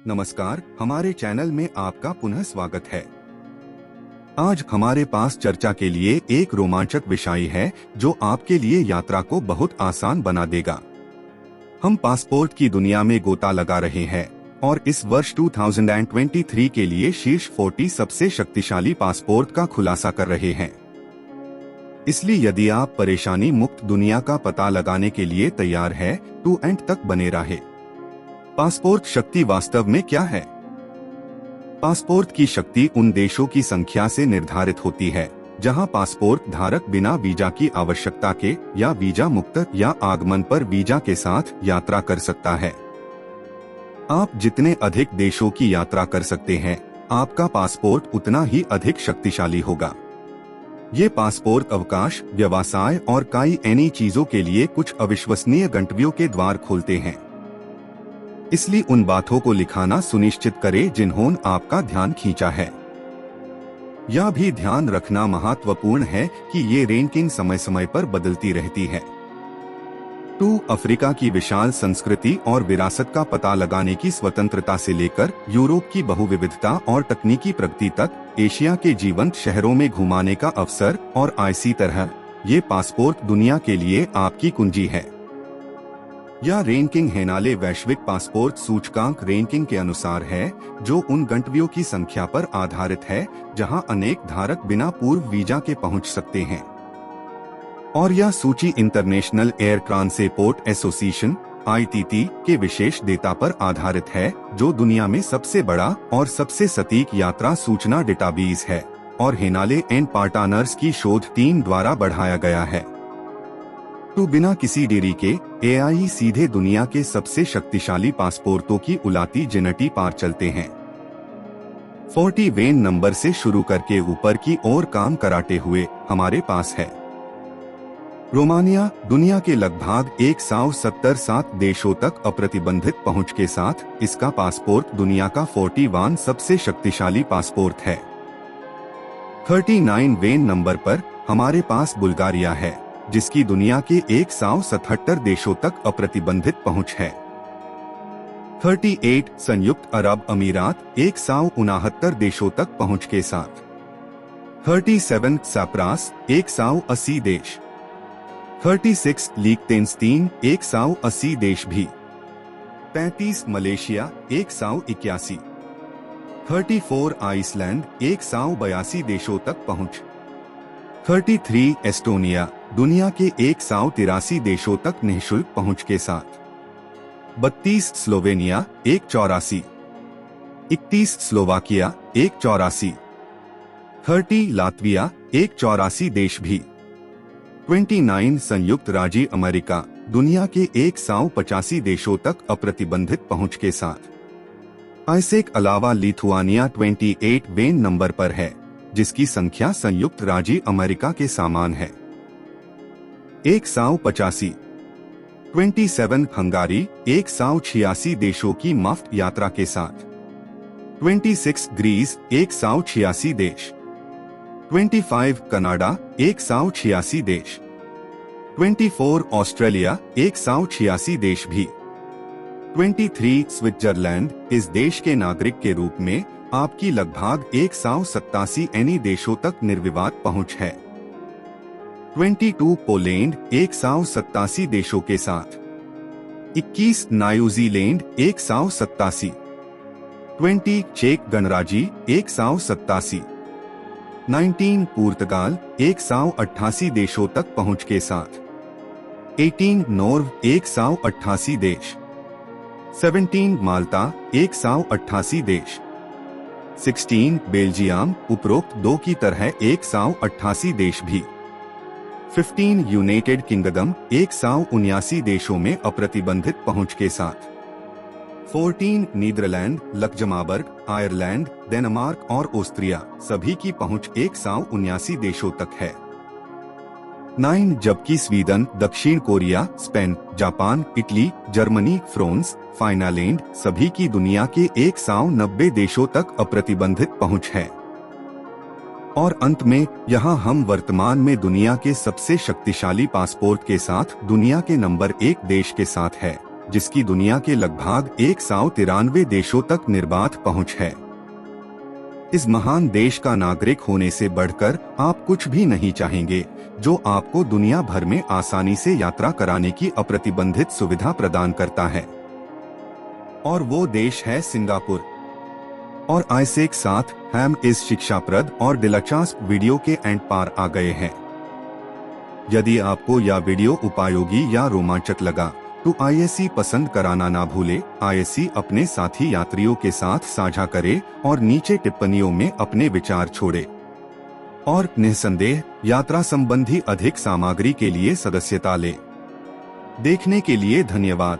नमस्कार, हमारे चैनल में आपका पुनः स्वागत है। आज हमारे पास चर्चा के लिए एक रोमांचक विषय है जो आपके लिए यात्रा को बहुत आसान बना देगा। हम पासपोर्ट की दुनिया में गोता लगा रहे हैं और इस वर्ष 2023 के लिए शीर्ष 40 सबसे शक्तिशाली पासपोर्ट का खुलासा कर रहे हैं। इसलिए यदि आप परेशानी मुक्त दुनिया का पता लगाने के लिए तैयार है तो अंत तक बने रहे। पासपोर्ट शक्ति वास्तव में क्या है? पासपोर्ट की शक्ति उन देशों की संख्या से निर्धारित होती है जहां पासपोर्ट धारक बिना वीजा की आवश्यकता के या वीजा मुक्त या आगमन पर वीजा के साथ यात्रा कर सकता है। आप जितने अधिक देशों की यात्रा कर सकते हैं, आपका पासपोर्ट उतना ही अधिक शक्तिशाली होगा। ये पासपोर्ट अवकाश, व्यवसाय और कई अन्य चीजों के लिए कुछ अविश्वसनीय गंतव्यों के द्वार खोलते हैं। इसलिए उन बातों को लिखाना सुनिश्चित करें जिन्होंने आपका ध्यान खींचा है। यह भी ध्यान रखना महत्वपूर्ण है कि ये रैंकिंग समय समय पर बदलती रहती है। अफ्रीका की विशाल संस्कृति और विरासत का पता लगाने की स्वतंत्रता से लेकर यूरोप की बहुविविधता और तकनीकी प्रगति तक, एशिया के जीवंत शहरों में घुमाने का अवसर और इसी तरह ये पासपोर्ट दुनिया के लिए आपकी कुंजी है। यह रैंकिंग हेनाले वैश्विक पासपोर्ट सूचकांक रैंकिंग के अनुसार है, जो उन गंतव्यों की संख्या पर आधारित है जहां अनेक धारक बिना पूर्व वीजा के पहुंच सकते हैं। और यह सूची international air transport association (ITT) के विशेष डेटा पर आधारित है, जो दुनिया में सबसे बड़ा और सबसे सटीक यात्रा सूचना डेटाबेस है और हेनाले एंड पार्टनर्स की शोध टीम द्वारा बढ़ाया गया है। बिना किसी देरी के AI सीधे दुनिया के सबसे शक्तिशाली पासपोर्टों की उलाती जिनटी पार चलते हैं। 40वें नंबर से शुरू करके ऊपर की ओर काम कराते हुए हमारे पास है रोमानिया। दुनिया के लगभग 177 देशों तक अप्रतिबंधित पहुंच के साथ इसका पासपोर्ट दुनिया का 41 सबसे शक्तिशाली पासपोर्ट है। 39वें नंबर पर हमारे पास बुल्गारिया है, जिसकी दुनिया के 177 देशों तक अप्रतिबंधित पहुंच है। 38 संयुक्त अरब अमीरात 169 देशों तक पहुंच के साथ। 37 साइप्रस 180 देश। 36 लिechtenstein 180 देश भी। 35 मलेशिया 181। 34 आइसलैंड 182 देशों तक पहुंच। 33 एस्टोनिया दुनिया के 183 देशों तक निःशुल्क पहुंच के साथ। 32 स्लोवेनिया 184। 31 स्लोवाकिया 184। 30 लातविया 184 देश भी। 29 संयुक्त राज्य अमेरिका दुनिया के 185 देशों तक अप्रतिबंधित पहुंच के साथ। इसके अलावा लिथुआनिया 28वें नंबर पर है, जिसकी संख्या संयुक्त राज्य अमेरिका के समान है। 185 27 हंगारी 186 देशों की मुफ्त यात्रा के साथ। 26 ग्रीस 186 देश। 25 कनाडा 186 देश। 24 ऑस्ट्रेलिया 186 देश भी। 23 स्विट्जरलैंड इस देश के नागरिक के रूप में आपकी लगभग 187 अन्य देशों तक निर्विवाद पहुंच है। 22 पोलैंड 187 देशों के साथ। 21 न्यूजीलैंड 187। 20 चेक गणराज्य 187। 19 पुर्तगाल 188 देशों तक पहुंच के साथ। 18 नॉर्वे 188 देश। 17 माल्टा 188 देश। 16 बेल्जियम उपरोक्त दो की तरह 188 देश भी। 15 यूनाइटेड किंगडम 179 देशों में अप्रतिबंधित पहुंच के साथ। 14 नीदरलैंड, लक्जमबर्ग, आयरलैंड, डेनमार्क और ऑस्ट्रिया सभी की पहुंच 179 देशों तक है। 9 जबकि स्वीडन, दक्षिण Korea, Spain, Japan, Italy, Germany, France, Finland सभी की दुनिया के 190 देशों तक अप्रतिबंधित पहुंच है। और अंत में यहाँ हम वर्तमान में दुनिया के सबसे शक्तिशाली पासपोर्ट के साथ दुनिया के नंबर 1 देश के साथ है, जिसकी दुनिया के लगभग 193 देशों तक निर्बाध पहुंच है। इस महान देश का नागरिक होने से बढ़कर आप कुछ भी नहीं चाहेंगे, जो आपको दुनिया भर में आसानी से यात्रा कराने की अप्रतिबंधित सुविधा प्रदान करता है। और वो देश है सिंगापुर। और ऐसे के साथ हम इस शिक्षाप्रद और दिलचस्प वीडियो के एंड पार आ गए हैं। यदि आपको यह वीडियो उपयोगी या रोमांचक लगा तो आईएससी पसंद कराना ना भूले। आईएससी अपने साथी यात्रियों के साथ साझा करे और नीचे टिप्पणियों में अपने विचार छोड़े। और निस्संदेह यात्रा संबंधी अधिक सामग्री के लिए सदस्यता ले। देखने के लिए धन्यवाद।